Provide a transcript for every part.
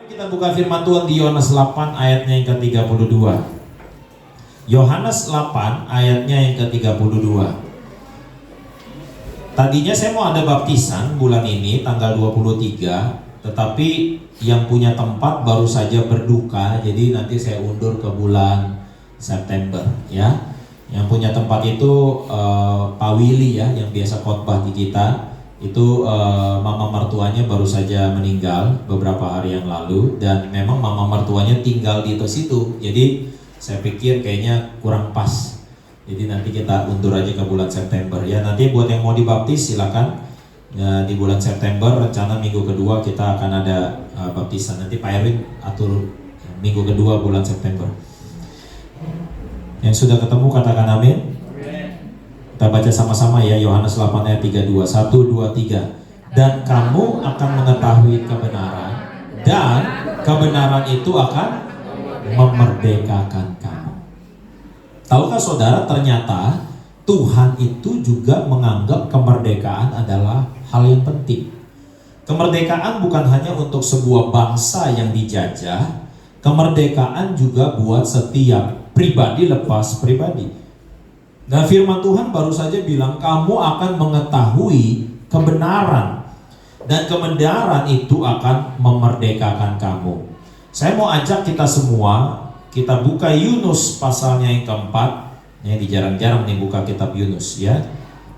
Kita buka firman Tuhan di Yohanes 8 ayatnya yang ke-32. Yohanes 8 ayatnya yang ke-32. Tadinya saya mau ada baptisan bulan ini tanggal 23, tetapi yang punya tempat baru saja berduka, jadi nanti saya undur ke bulan September ya. Yang punya tempat itu Pak Willy ya, yang biasa khotbah di kita. Itu mama mertuanya baru saja meninggal beberapa hari yang lalu, dan memang mama mertuanya tinggal di situ. Jadi saya pikir kayaknya kurang pas. Jadi nanti kita undur aja ke bulan September ya. Nanti buat yang mau dibaptis silakan ya, di bulan September rencana minggu kedua kita akan ada baptisan. Nanti Pak Erwin atur minggu kedua bulan September. Yang sudah ketemu katakan amin. Kita baca sama-sama ya, Yohanes 8 ayat 32. 1, 2, 3. Dan kamu akan mengetahui kebenaran, dan kebenaran itu akan memerdekakan kamu. Tahukah saudara, ternyata Tuhan itu juga menganggap kemerdekaan adalah hal yang penting. Kemerdekaan bukan hanya untuk sebuah bangsa yang dijajah, kemerdekaan juga buat setiap pribadi lepas pribadi. Dan firman Tuhan baru saja bilang kamu akan mengetahui kebenaran, dan kebenaran itu akan memerdekakan kamu. Saya mau ajak kita semua, kita buka Yunus pasalnya yang keempat. Ini jarang-jarang nih buka kitab Yunus ya.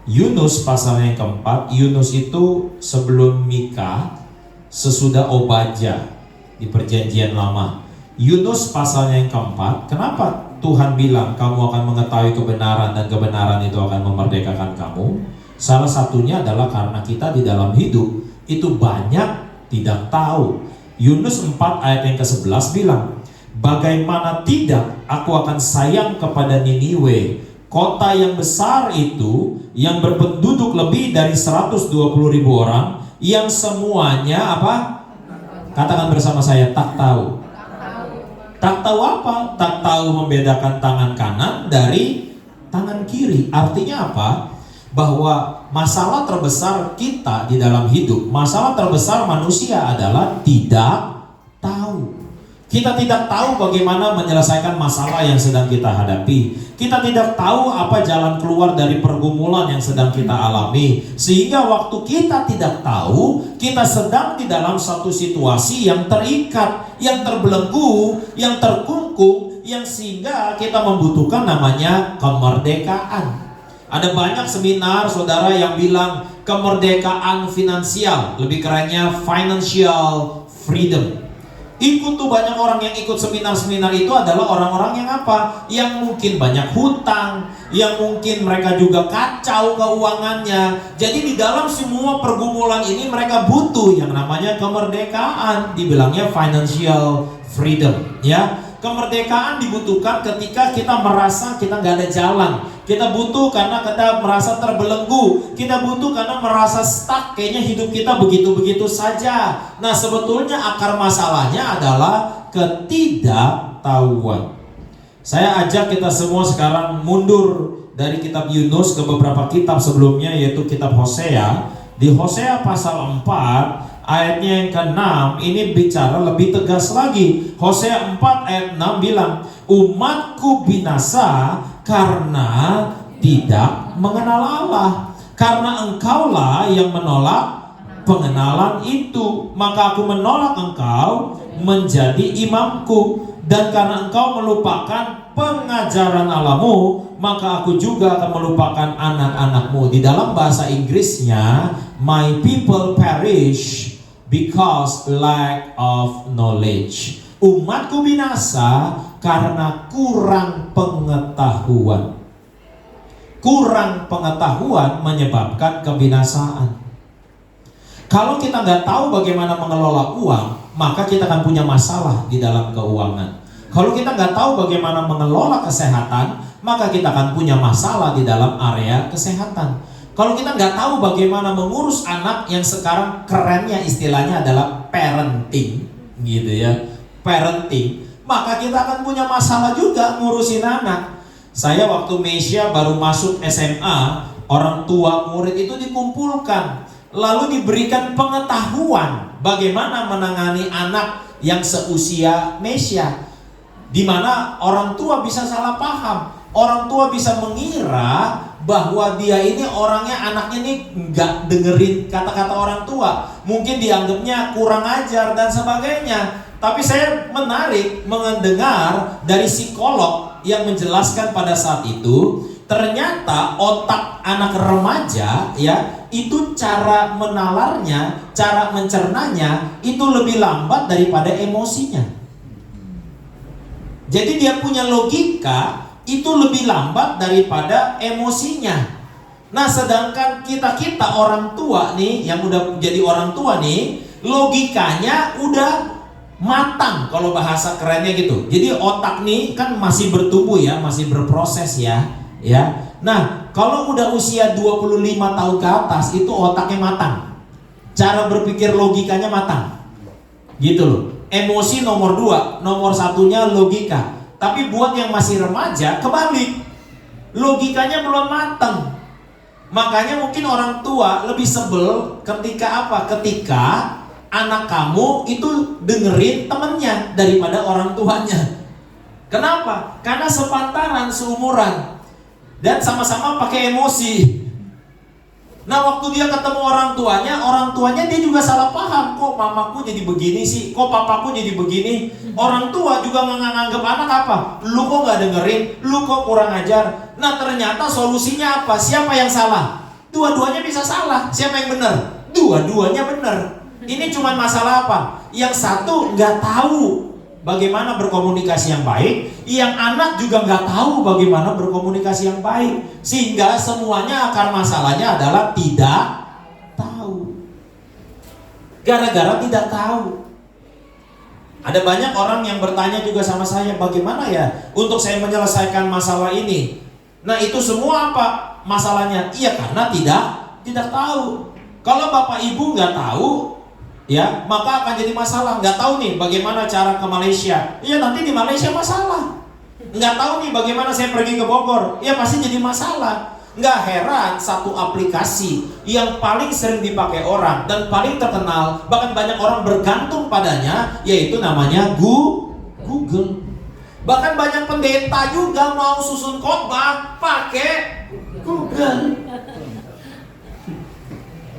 Yunus pasalnya yang keempat. Yunus itu sebelum Mika, sesudah Obadja di perjanjian lama. Yunus pasalnya yang keempat. Kenapa Tuhan bilang kamu akan mengetahui kebenaran, dan kebenaran itu akan memerdekakan kamu? Salah satunya adalah karena kita di dalam hidup itu banyak tidak tahu. Yunus 4 ayat yang ke-11 bilang, bagaimana tidak aku akan sayang kepada Niniwe, kota yang besar itu, yang berpenduduk lebih dari 120.000 orang, yang semuanya apa? Katakan bersama saya, tak tahu. Tak tahu apa? Tak tahu membedakan tangan kanan dari tangan kiri. Artinya apa? Bahwa masalah terbesar kita di dalam hidup, masalah terbesar manusia adalah tidak tahu. Kita tidak tahu bagaimana menyelesaikan masalah yang sedang kita hadapi. Kita tidak tahu apa jalan keluar dari pergumulan yang sedang kita alami. Sehingga waktu kita tidak tahu, kita sedang di dalam satu situasi yang terikat, yang terbelenggu, yang terkungkung, yang sehingga kita membutuhkan namanya kemerdekaan. Ada banyak seminar saudara yang bilang kemerdekaan finansial, lebih kerennya financial freedom. Ikut tuh banyak orang yang ikut seminar-seminar itu adalah orang-orang yang apa? Yang mungkin banyak hutang, yang mungkin mereka juga kacau keuangannya. Jadi di dalam semua pergumulan ini mereka butuh yang namanya kemerdekaan. Dibilangnya financial freedom ya. Kemerdekaan dibutuhkan ketika kita merasa kita nggak ada jalan. Kita butuh karena kita merasa terbelenggu. Kita butuh karena merasa stuck. Kayaknya hidup kita begitu-begitu saja. Nah, sebetulnya akar masalahnya adalah ketidaktahuan. Saya ajak kita semua sekarang mundur dari kitab Yunus ke beberapa kitab sebelumnya, yaitu kitab Hosea. Di Hosea pasal 4 ayatnya yang ke-6 ini bicara lebih tegas lagi. Hosea 4 ayat 6 bilang, umatku binasa karena tidak mengenal Allah. Karena engkaulah yang menolak pengenalan itu, maka aku menolak engkau menjadi imamku. Dan karena engkau melupakan pengajaran Allahmu, maka aku juga akan melupakan anak-anakmu. Di dalam bahasa Inggrisnya, my people perish because lack of knowledge. Umatku binasa karena kurang pengetahuan. Kurang pengetahuan menyebabkan kebinasaan. Kalau kita nggak tahu bagaimana mengelola uang, maka kita akan punya masalah di dalam keuangan. Kalau kita nggak tahu bagaimana mengelola kesehatan, maka kita akan punya masalah di dalam area kesehatan. Kalau kita nggak tahu bagaimana mengurus anak, yang sekarang kerennya istilahnya adalah parenting, gitu ya, parenting, maka kita akan punya masalah juga ngurusin anak. Saya waktu Mesia baru masuk SMA, orang tua murid itu dikumpulkan, lalu diberikan pengetahuan bagaimana menangani anak yang seusia Mesya, di mana orang tua bisa salah paham. Orang tua bisa mengira bahwa dia ini orangnya, anaknya nih nggak dengerin kata-kata orang tua, mungkin dianggapnya kurang ajar dan sebagainya. Tapi saya menarik mendengar dari psikolog yang menjelaskan pada saat itu, ternyata otak anak remaja ya, itu cara menalarnya, cara mencernanya itu lebih lambat daripada emosinya. Jadi dia punya logika itu lebih lambat daripada emosinya. Nah, sedangkan kita orang tua nih, yang udah jadi orang tua nih, logikanya udah matang kalau bahasa kerennya gitu. Jadi otak nih kan masih bertumbuh ya, masih berproses ya. Nah, kalau udah usia 25 tahun ke atas itu otaknya matang. Cara berpikir logikanya matang. Gitu loh. Emosi nomor 2, nomor satunya logika. Tapi buat yang masih remaja kebalik. Logikanya belum matang. Makanya mungkin orang tua lebih sebel ketika apa? Ketika anak kamu itu dengerin temennya daripada orang tuanya. Kenapa? Karena sepantaran, seumuran, dan sama-sama pakai emosi. Nah, waktu dia ketemu orang tuanya dia juga salah paham. Kok mamaku jadi begini sih? Kok papaku jadi begini? Orang tua juga nganggap anak apa? Lu kok gak dengerin? Lu kok kurang ajar? Nah, ternyata solusinya apa? Siapa yang salah? Dua-duanya bisa salah. Siapa yang benar? Dua-duanya benar. Ini cuma masalah apa? Yang satu nggak tahu bagaimana berkomunikasi yang baik, yang anak juga nggak tahu bagaimana berkomunikasi yang baik, sehingga semuanya akar masalahnya adalah tidak tahu. Gara-gara tidak tahu. Ada banyak orang yang bertanya juga sama saya, bagaimana ya untuk saya menyelesaikan masalah ini? Nah, itu semua apa masalahnya? Iya, karena tidak tahu. Kalau bapak ibu nggak tahu, ya, maka akan jadi masalah. Nggak tahu nih bagaimana cara ke Malaysia, ya nanti di Malaysia masalah. Nggak tahu nih bagaimana saya pergi ke Bogor, ya pasti jadi masalah. Nggak heran satu aplikasi yang paling sering dipakai orang dan paling terkenal, bahkan banyak orang bergantung padanya, yaitu namanya Google. Bahkan banyak pendeta juga mau susun khotbah pakai Google.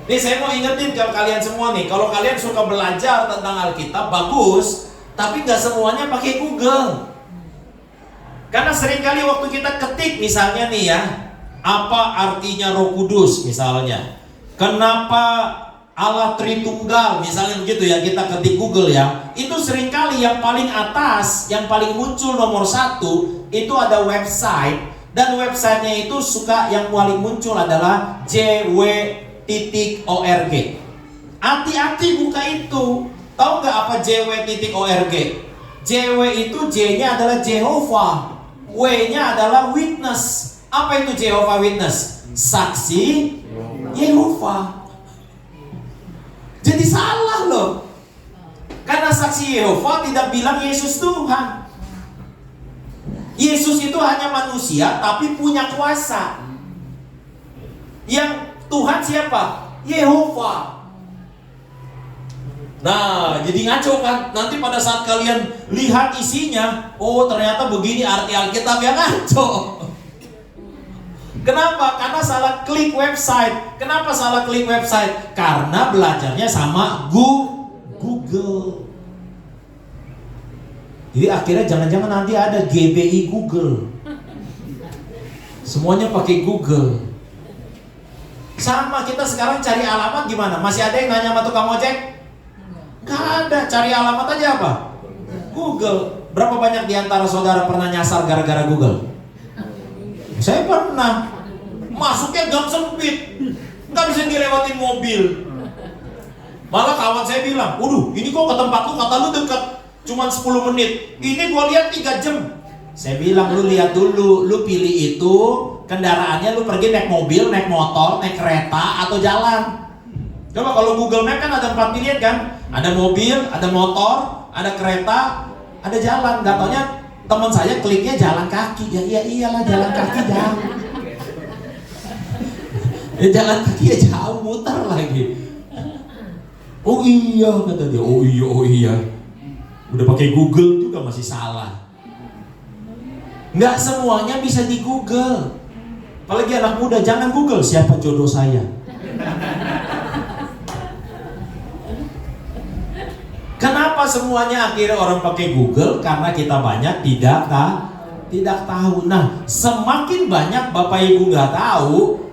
Nih, saya mau ingetin ke kalian semua nih, kalau kalian suka belajar tentang Alkitab bagus, tapi nggak semuanya pakai Google. Karena seringkali waktu kita ketik misalnya nih ya, apa artinya Roh Kudus misalnya, kenapa Allah Tritunggal misalnya begitu ya, kita ketik Google ya, itu seringkali yang paling atas, yang paling muncul nomor 1 itu ada website, dan websitenya itu suka yang paling muncul adalah jw.org. Hati-hati buka itu. Tahu nggak apa jw.org? JW itu J-nya adalah Jehovah, W-nya adalah witness. Apa itu Jehovah Witness? Saksi Yehova. Jadi salah loh. Karena saksi Yehova tidak bilang Yesus Tuhan. Yesus itu hanya manusia tapi punya kuasa. Yang Tuhan siapa? Yehova. Nah, jadi ngaco kan? Nanti pada saat kalian lihat isinya, oh ternyata begini arti Alkitab, yang ngaco. Kenapa? Karena salah klik website. Kenapa salah klik website? Karena belajarnya sama Google. Jadi akhirnya jangan-jangan nanti ada GBI Google. Semuanya pakai Google. Sama kita sekarang cari alamat gimana? Masih ada yang nanya sama tukang ojek? Gak ada. Cari alamat aja apa? Google. Berapa banyak diantara saudara pernah nyasar gara-gara Google? Saya pernah. Masuknya gang sempit, nggak bisa dilewatin mobil. Malah kawan saya bilang, waduh ini kok ke tempat lu, kata lu dekat, cuman 10 menit. Ini gua lihat 3 jam. Saya bilang, lu lihat dulu, lu pilih itu kendaraannya, lu pergi naik mobil, naik motor, naik kereta, atau jalan. Coba kalau Google Map kan ada 4 pilihan kan, ada mobil, ada motor, ada kereta, ada jalan. Gak taunya teman saya kliknya jalan kaki. Ya iyalah jalan kaki jauh. Ya jalan kaki ya jauh, muter lagi. Oh iya kata dia, oh iya. Udah pakai Google juga masih salah. Nggak semuanya bisa di Google. Apalagi anak muda, jangan Google siapa jodoh saya. Kenapa semuanya akhirnya orang pakai Google? Karena kita banyak tidak tahu. Nah, semakin banyak Bapak Ibu nggak tahu,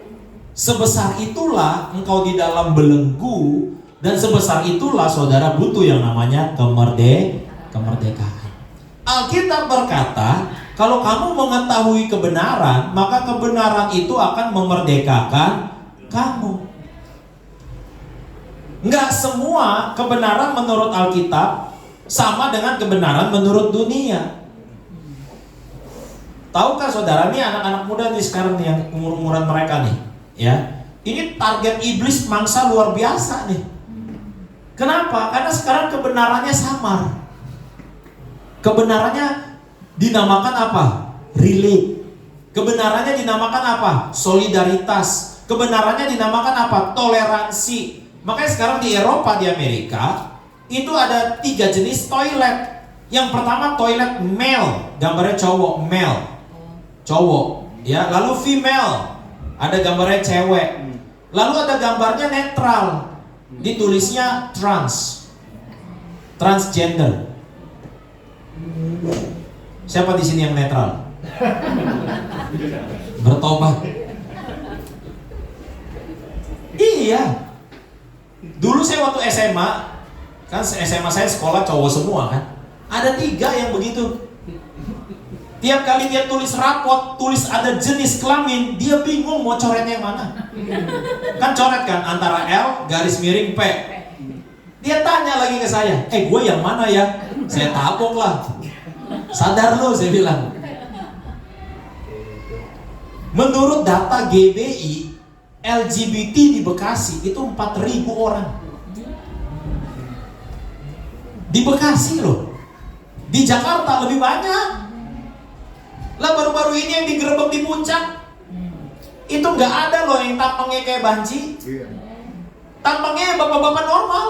sebesar itulah engkau di dalam belenggu, dan sebesar itulah saudara butuh yang namanya kemerdekaan. Alkitab berkata, kalau kamu mengetahui kebenaran, maka kebenaran itu akan memerdekakan kamu. Enggak semua kebenaran menurut Alkitab sama dengan kebenaran menurut dunia. Tahukah saudara, nih anak-anak muda nih sekarang nih, yang umur-umuran mereka nih, ya, ini target iblis mangsa luar biasa nih. Kenapa? Karena sekarang kebenarannya samar. Kebenarannya dinamakan apa? Relate. Kebenarannya dinamakan apa? Solidaritas. Kebenarannya dinamakan apa? Toleransi. Makanya sekarang di Eropa, di Amerika, itu ada 3 jenis toilet. Yang pertama toilet male, gambarnya cowok, male, cowok, ya. Lalu female, ada gambarnya cewek. Lalu ada gambarnya netral, ditulisnya transgender. Siapa di sini yang netral? Bertobat. Iya. Dulu saya waktu SMA, kan SMA saya sekolah cowok semua kan. Ada 3 yang begitu. Tiap kali dia tulis rapot, tulis ada jenis kelamin, dia bingung mau coretnya yang mana. Kan coret kan antara L garis miring P. Dia tanya lagi ke saya, gue yang mana ya? Saya tabok lah. Sadar lo, saya bilang. Menurut data GBI, LGBT di Bekasi itu 4.000 orang. Di Bekasi loh. Di Jakarta lebih banyak. Lah baru-baru ini yang digerebek di Puncak, itu nggak ada loh yang tampangnya kayak banci. Tampangnya bapak-bapak normal.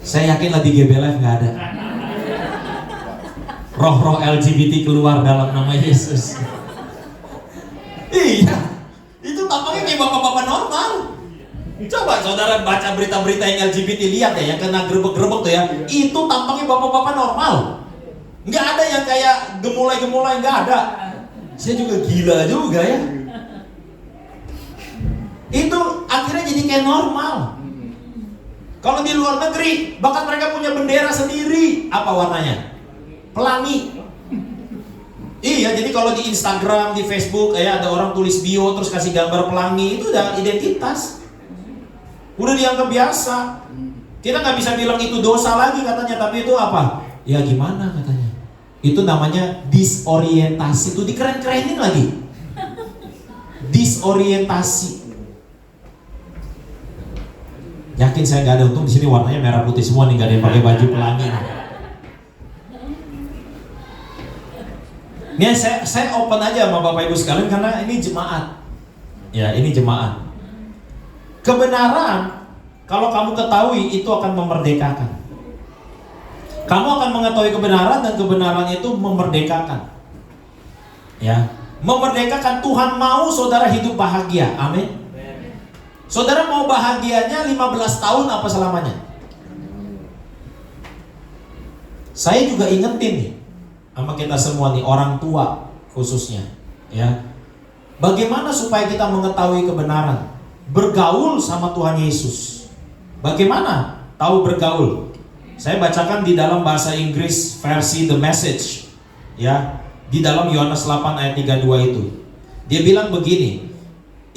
Saya yakin lah di GB Live nggak ada. Roh-roh LGBT keluar dalam nama Yesus. Iya, itu tampangnya kayak bapak-bapak normal. Coba saudara baca berita-berita yang LGBT, lihat ya, yang kena gerebek-gerebek tuh ya, itu tampangnya bapak-bapak normal. Nggak ada yang kayak gemulai-gemulai, nggak ada. Saya juga gila juga ya. Itu akhirnya jadi kayak normal. Kalau di luar negeri, bahkan mereka punya bendera sendiri. Apa warnanya? Pelangi. Iya, jadi kalau di Instagram, di Facebook, kayak ada orang tulis bio terus kasih gambar pelangi, itu udah identitas. Udah dianggap biasa. Kita nggak bisa bilang itu dosa lagi katanya, tapi itu apa? Ya gimana katanya? Itu namanya disorientasi. Itu dikeren-kerenin lagi. Disorientasi. Yakin saya nggak ada, untung di sini warnanya merah putih semua nih, nggak ada yang pakai baju pelangi. Nih saya open aja sama Bapak Ibu sekalian karena ini jemaat. Ya, ini jemaat. Kebenaran kalau kamu ketahui itu akan memerdekakan. Kamu akan mengetahui kebenaran dan kebenaran itu memerdekakan. Ya, memerdekakan. Tuhan mau saudara hidup bahagia. Amin. Saudara mau bahagianya 15 tahun apa selamanya? Saya juga ingetin nih sama kita semua nih, orang tua khususnya, ya. Bagaimana supaya kita mengetahui kebenaran? Bergaul sama Tuhan Yesus. Bagaimana tahu bergaul? Saya bacakan di dalam bahasa Inggris versi The Message, ya, di dalam Yohanes 8 ayat 32 itu. Dia bilang begini,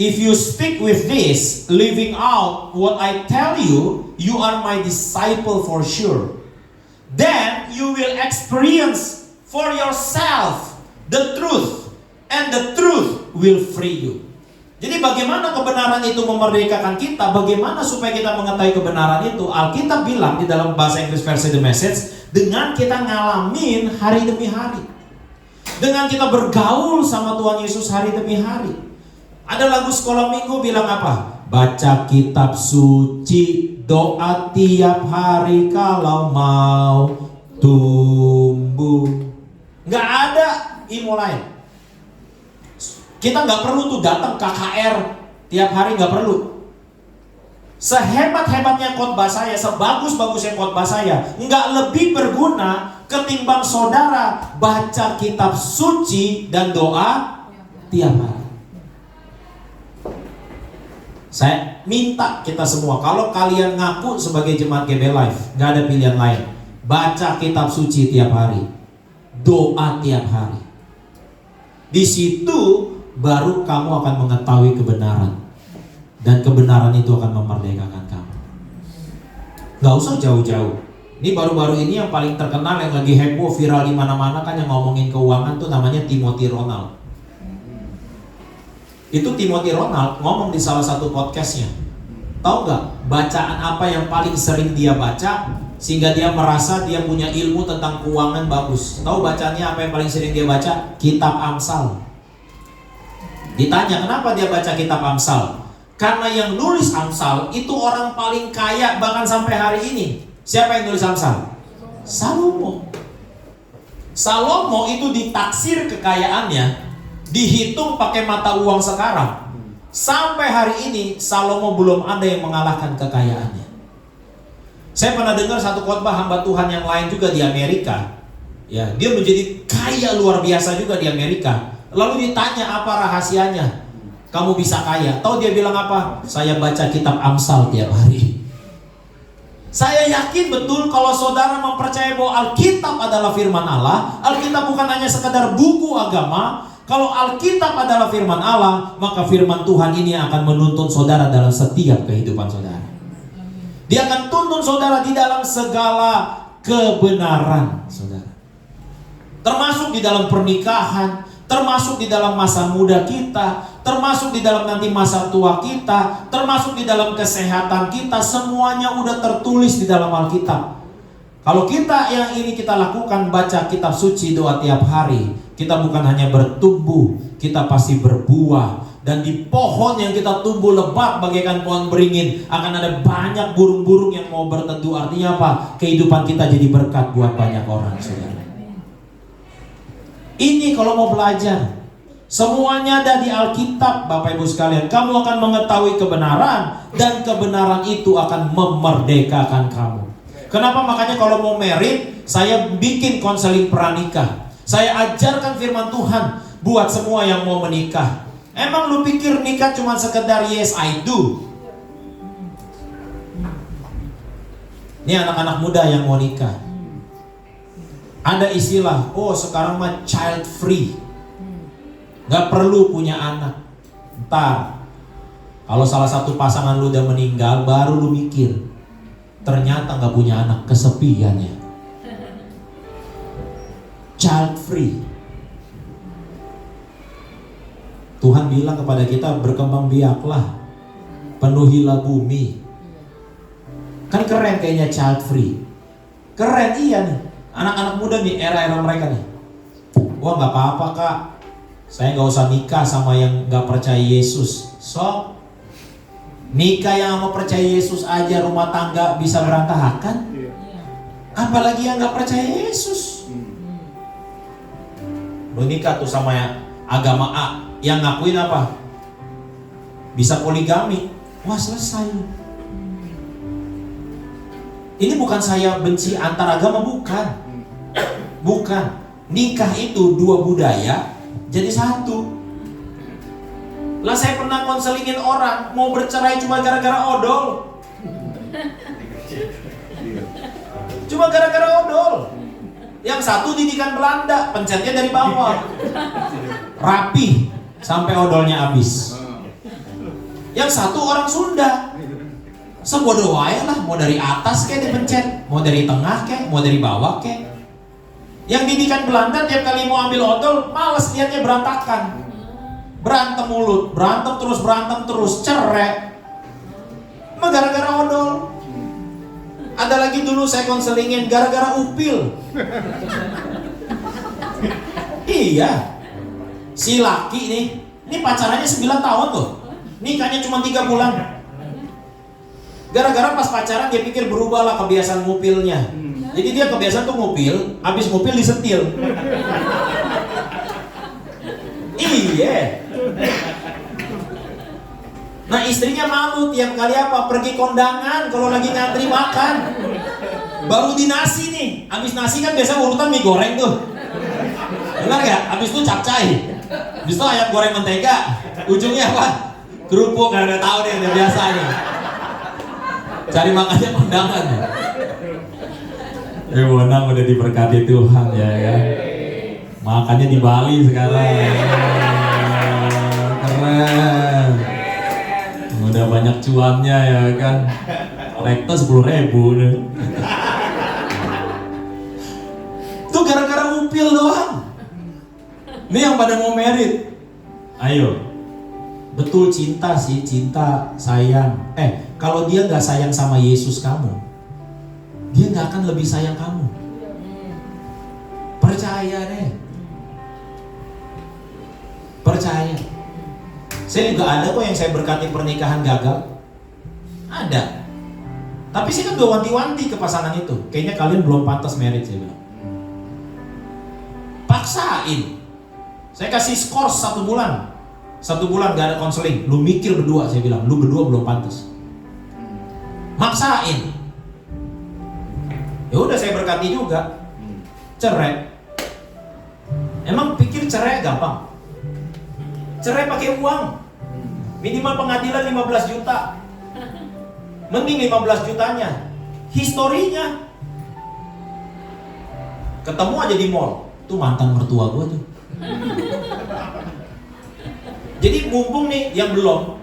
if you stick with this, living out what I tell you, you are my disciple for sure. Then you will experience for yourself the truth, and the truth will free you. Jadi bagaimana kebenaran itu memerdekakan kita? Bagaimana supaya kita mengetahui kebenaran itu? Alkitab bilang di dalam bahasa Inggris versi The Message, dengan kita ngalamin hari demi hari, dengan kita bergaul sama Tuhan Yesus hari demi hari. Ada lagu sekolah minggu bilang apa? baca kitab suci, doa tiap hari kalau mau tumbuh. Nggak ada ilmu lain. Kita nggak perlu tuh datang KKR tiap hari, nggak perlu. Sehebat-hebatnya khotbah saya, sebagus-bagusnya khotbah saya, nggak lebih berguna ketimbang saudara baca kitab suci dan doa tiap hari. Saya minta kita semua, kalau kalian ngaku sebagai jemaat GB Life, nggak ada pilihan lain. Baca kitab suci tiap hari, doa tiap hari. Di situ baru kamu akan mengetahui kebenaran. Dan kebenaran itu akan memerdekakan kamu. Gak usah jauh-jauh. Ini baru-baru ini yang paling terkenal, yang lagi heboh, viral di mana-mana kan, yang ngomongin keuangan tuh namanya Timothy Ronald. Itu Timothy Ronald ngomong di salah satu podcastnya. Tahu gak bacaan apa yang paling sering dia baca sehingga dia merasa dia punya ilmu tentang keuangan bagus? Tahu bacaannya apa yang paling sering dia baca? Kitab Amsal. Ditanya kenapa dia baca kitab Amsal? Karena yang nulis Amsal itu orang paling kaya bahkan sampai hari ini. Siapa yang nulis Amsal? Salomo. Salomo itu ditaksir kekayaannya, dihitung pakai mata uang sekarang. Sampai hari ini Salomo belum ada yang mengalahkan kekayaannya. Saya pernah dengar satu khotbah hamba Tuhan yang lain juga di Amerika. Ya, dia menjadi kaya luar biasa juga di Amerika. Lalu ditanya apa rahasianya? Kamu bisa kaya? Tahu dia bilang apa? Saya baca kitab Amsal tiap hari. Saya yakin betul kalau saudara mempercayai bahwa Alkitab adalah firman Allah. Alkitab bukan hanya sekedar buku agama. Kalau Alkitab adalah firman Allah, maka firman Tuhan ini akan menuntun saudara dalam setiap kehidupan saudara. Dia akan tuntun saudara di dalam segala kebenaran saudara. Termasuk di dalam pernikahan, termasuk di dalam masa muda kita, termasuk di dalam nanti masa tua kita, termasuk di dalam kesehatan kita. Semuanya udah tertulis di dalam Alkitab. Kalau kita yang ini kita lakukan, baca kitab suci, doa tiap hari, kita bukan hanya bertumbuh, kita pasti berbuah. Dan di pohon yang kita tumbuh lebat bagaikan pohon beringin, akan ada banyak burung-burung yang mau berteduh. Artinya apa? Kehidupan kita jadi berkat buat banyak orang saudara. Ini kalau mau belajar, semuanya ada di Alkitab Bapak Ibu sekalian. Kamu akan mengetahui kebenaran, dan kebenaran itu akan memerdekakan kamu. Kenapa? Makanya kalau mau merit, saya bikin konseling pranikah. Saya ajarkan firman Tuhan buat semua yang mau menikah. Emang lu pikir nikah cuma sekedar yes I do? Ini anak-anak muda yang mau nikah, ada istilah, oh sekarang mah child free, gak perlu punya anak. Ntar kalau salah satu pasangan lu udah meninggal, baru lu mikir ternyata gak punya anak, kesepian ya. Child free. Tuhan bilang kepada kita, berkembang biaklah, penuhilah bumi. Kan keren kayaknya child free. Keren iya nih. Anak-anak muda nih, era-era mereka nih. Wah gak apa-apa kak, saya gak usah nikah sama yang gak percaya Yesus. So, nikah yang mau percaya Yesus aja rumah tangga bisa berantakan, apalagi yang gak percaya Yesus. Lu nikah tuh sama yang agama A, yang ngakuin apa? Bisa poligami. Wah selesai. Ini bukan saya benci antar agama, bukan. Bukan. Nikah itu dua budaya jadi satu. Lah saya pernah konselingin orang mau bercerai cuma gara-gara odol. Cuma gara-gara odol. Yang satu didikan Belanda, pencetnya dari bawah, rapi sampai odolnya habis. Yang satu orang Sunda, sebodoh aja lah, mau dari atas kayak dipencet, mau dari tengah kayak, mau dari bawah kayak. Yang didikan Belanda tiap kali mau ambil odol, males liatnya berantakan. Berantem mulut, berantem terus, cerai. Emang gara-gara odol. Ada lagi dulu saya konselingin gara-gara upil. Iya. Si laki nih, ini pacarannya 9 tahun tuh, nikahnya cuma 3 bulan. Gara-gara pas pacaran dia pikir berubahlah kebiasaan ngupilnya. Jadi dia kebiasaan tuh ngupil, habis ngupil disetil. Iya. Nah istrinya malu tiap kali apa? Pergi kondangan kalau lagi ngantri makan. Baru di nasi nih, habis nasi kan biasa urutan mie goreng tuh. Benar gak? Habis itu capcay. Habis itu ayam goreng mentega. Ujungnya apa? Kerupuk, gak ada tahu deh, udah biasa nih. Cari makannya kondangan. Wenang udah diberkati Tuhan ya kan. Makannya di Bali sekarang. Keren. Udah banyak cuannya ya kan. Rekta 10.000 nih. Itu gara-gara upil doang. Ini yang pada mau merit. Ayo. Betul cinta sih, cinta, sayang. Kalau dia gak sayang sama Yesus kamu, dia gak akan lebih sayang kamu. Percaya deh. Percaya. Saya juga ada kok yang saya berkati pernikahan gagal. Ada. Tapi saya kan udah wanti-wanti ke pasangan itu. Kayaknya kalian belum pantas married, saya bilang. Paksain. Saya kasih skor 1 bulan. 1 bulan gak ada konseling. Lu mikir berdua, saya bilang. Lu berdua belum pantas. Maksain. Ya udah saya berkati juga. Cerai. Emang pikir cerai gampang? Cerai pakai uang. Minimal pengadilan 15 juta. Mending 15 jutanya. Historinya. Ketemu aja di mall. Tuh mantan mertua gue tuh. Jadi mumpung nih yang belum.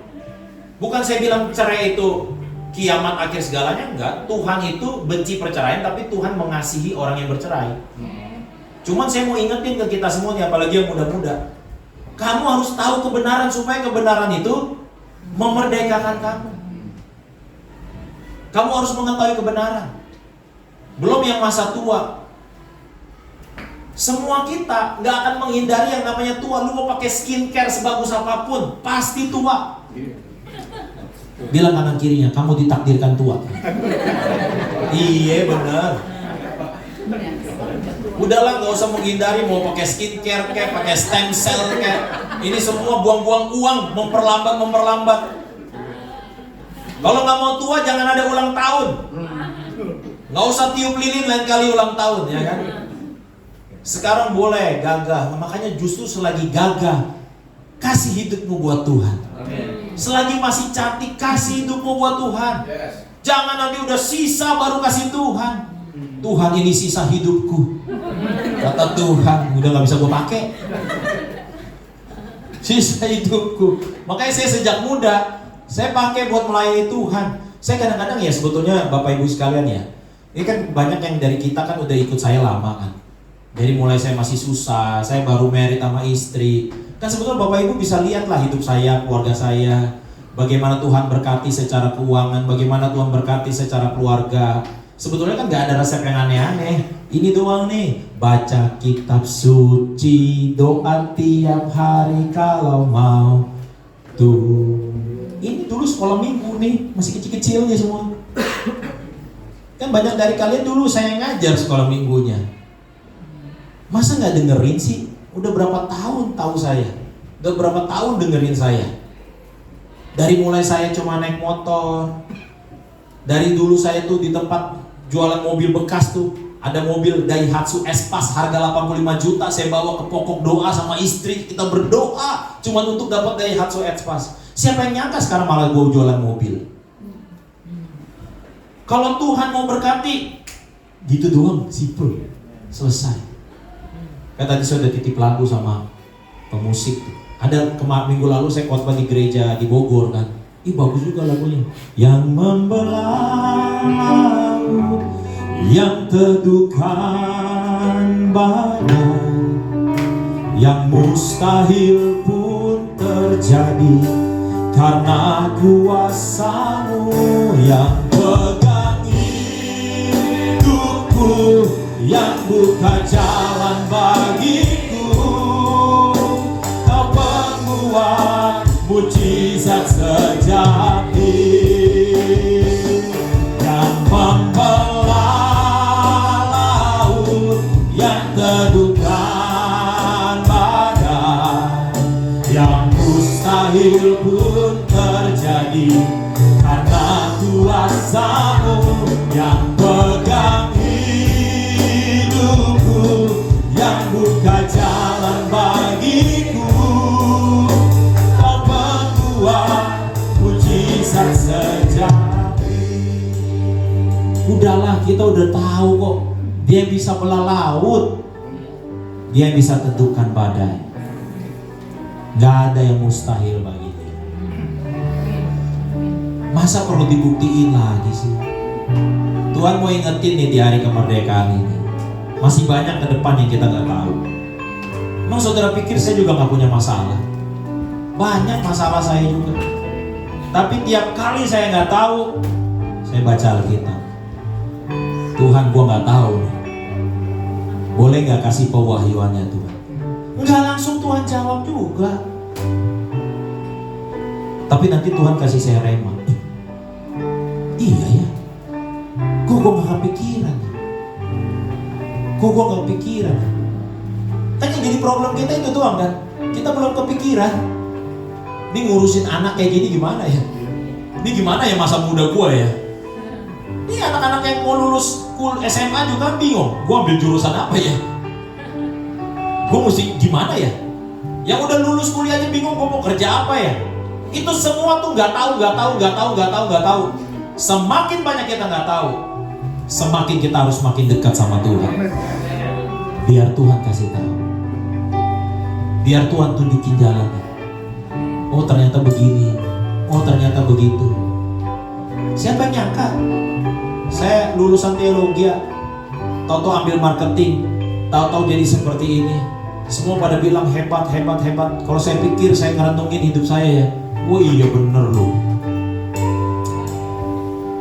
Bukan saya bilang cerai itu kiamat akhir segalanya, enggak. Tuhan itu benci perceraian, tapi Tuhan mengasihi orang yang bercerai. Cuman saya mau ingetin ke kita semuanya, apalagi yang muda-muda. Kamu harus tahu kebenaran supaya kebenaran itu memerdekakan kamu. Kamu harus mengetahui kebenaran. Belum yang masa tua. Semua kita nggak akan menghindari yang namanya tua. Lu mau pakai skincare sebagus apapun, pasti tua. Bilang kanan kirinya, kamu ditakdirkan tua. Iya benar. Udahlah nggak usah menghindari mau pakai skincare kayak pakai stem cell kayak. Ini semua buang-buang uang, memperlambat. Kalau nggak mau tua jangan ada ulang tahun. Nggak usah tiup lilin lain kali ulang tahun ya kan. Sekarang boleh gagah, makanya justru selagi gagah kasih hidupmu buat Tuhan. Selagi masih cantik kasih hidupmu buat Tuhan. Jangan nanti udah sisa baru kasih Tuhan. Tuhan ini sisa hidupku. Kata Tuhan, udah gak bisa gue pakai. Sisa hidupku. Makanya saya sejak muda saya pakai buat melayani Tuhan. Saya kadang-kadang ya sebetulnya Bapak Ibu sekalian ya, ini kan banyak yang dari kita kan udah ikut saya lama kan. Dari mulai saya masih susah, saya baru married sama istri. Kan sebetulnya Bapak Ibu bisa lihatlah hidup saya, keluarga saya. Bagaimana Tuhan berkati secara keuangan, bagaimana Tuhan berkati secara keluarga. Sebetulnya kan gak ada resep yang aneh-aneh. Ini doang nih, baca kitab suci, doa tiap hari kalau mau. Tuh, ini dulu sekolah minggu nih, masih kecil-kecilnya semua. Kan banyak dari kalian dulu saya ngajar sekolah minggunya. Masa gak dengerin sih? Udah berapa tahun tahu saya? Udah berapa tahun dengerin saya? Dari mulai saya cuma naik motor. Dari dulu saya tuh di tempat jualan mobil bekas tuh, ada mobil Daihatsu Espas harga 85 juta, saya bawa ke pokok doa sama istri, kita berdoa cuma untuk dapat Daihatsu Espas. Siapa yang nyangka sekarang malah gue jualan mobil? Kalau Tuhan mau berkati, gitu doang, simple, selesai. Kayak tadi saya udah titip lagu sama pemusik tuh. Ada minggu lalu saya khotbah di gereja di Bogor kan. Ih bagus juga lagunya. Yang membelah laut, yang teduhkan badai, yang mustahil pun terjadi karena kuasa-Mu yang pegang hidupku, yang buka jalan bagiku. Kau penguat mujizat sejati. mustahil pun terjadi, karena kuasa-Mu yang pegang hidupku, yang buka jalan bagiku. Kau pembuat mujizat sejati. Udahlah, kita udah tahu kok, Dia yang bisa belah laut, Dia yang bisa tentukan badai. Gak ada yang mustahil bagi Dia. Masa perlu dibuktiin lagi sih? Tuhan mau ingetin nih di hari kemerdekaan ini, masih banyak ke depan yang kita gak tahu. Emang saudara pikir saya juga gak punya masalah? Banyak masalah saya juga. Tapi tiap kali saya gak tahu, saya baca Alkitab. Tuhan, gua gak tahu nih, boleh gak kasih pewahyuannya Tuhan? Enggak langsung Tuhan jawab juga. Tapi nanti Tuhan kasih saya rema. Iya ya, kok gue gak kepikiran? Kok gue gak kepikiran? Kan yang jadi problem kita itu doang kan? Kita belum kepikiran. Ini ngurusin anak kayak gini gimana ya? Ini gimana ya masa muda gue ya? Ini anak-anak yang mau lulus SMA juga bingung. Gue ambil jurusan apa ya? Gue mesti gimana ya? Yang udah lulus kuliahnya bingung gue mau kerja apa ya? Itu semua tuh nggak tahu. Semakin banyak kita nggak tahu, semakin kita harus makin dekat sama Tuhan. Biar Tuhan kasih tahu, biar Tuhan tunjukin jalannya. Oh ternyata begini, oh ternyata begitu. Siapa yang nyangka? Saya lulusan teologi, tahu-tahu ambil marketing, tahu-tahu jadi seperti ini. Semua pada bilang hebat. Kalau saya pikir, saya ngerentungin hidup saya ya, oh iya bener loh.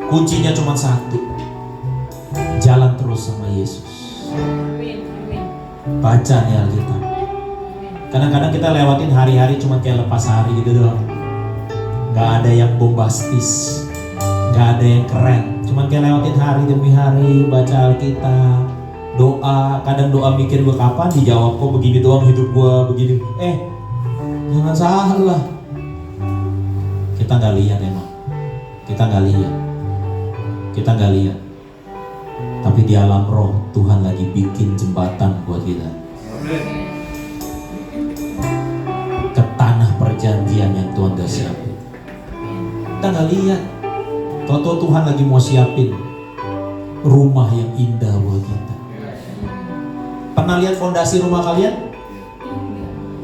Kuncinya cuma satu, jalan terus sama Yesus. Baca nih Alkitab. Kadang-kadang kita lewatin hari-hari cuma kayak lepas hari gitu doang. Gak ada yang bombastis, gak ada yang keren. Cuma kayak lewatin hari demi hari, baca Alkitab, doa. Kadang doa mikir gue kapan dijawab, kok begini doang hidup gue begini. Jangan salah, kita gak lihat emang. Kita gak lihat, tapi di alam roh Tuhan lagi bikin jembatan buat kita ke tanah perjanjian yang Tuhan udah siapin. Kita gak lihat, tahu-tahu Tuhan lagi mau siapin rumah yang indah buat kita. Pernah lihat fondasi rumah kalian?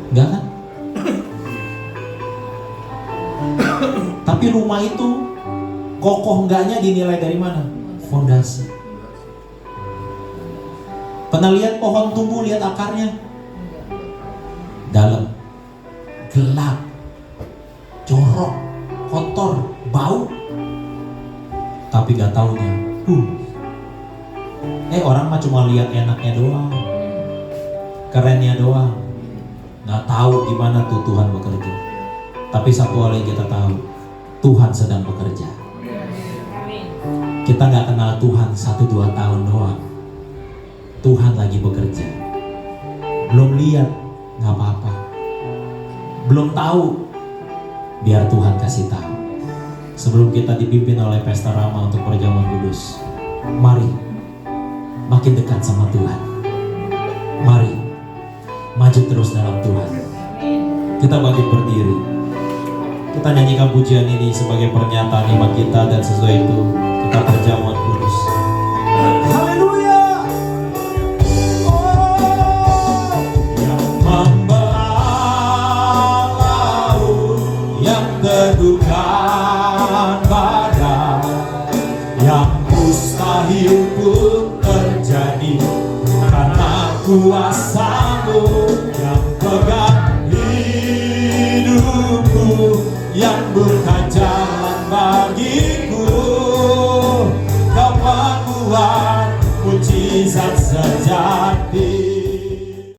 Enggak kan? Tapi rumah itu kokoh enggaknya dinilai dari mana? Fondasi. Pernah lihat pohon tumbuh, lihat akarnya? Dalam, gelap, jorok, kotor, bau. Tapi gak taunya, orang mah cuma lihat enaknya doang, kerennya doang. Gak tahu gimana tuh Tuhan bekerja. Tapi satu hal yang kita tahu, Tuhan sedang bekerja. Kita gak kenal Tuhan 1-2 tahun doang. Tuhan lagi bekerja. Belum lihat, gak apa-apa. Belum tahu, biar Tuhan kasih tahu. Sebelum kita dipimpin oleh Pesta Rama untuk perjamuan kudus, mari makin dekat sama Tuhan. Mari maju terus dalam Tuhan. Kita bangkit berdiri. Kita nyanyikan pujian ini sebagai pernyataan iman kita, dan sesuai itu kita perjamuan kudus. Haleluya. Yang membelah laut, yang teduhkan badai, yang mustahil pun terjadi, karena kuasa-Mu yang pegang hidupku, yang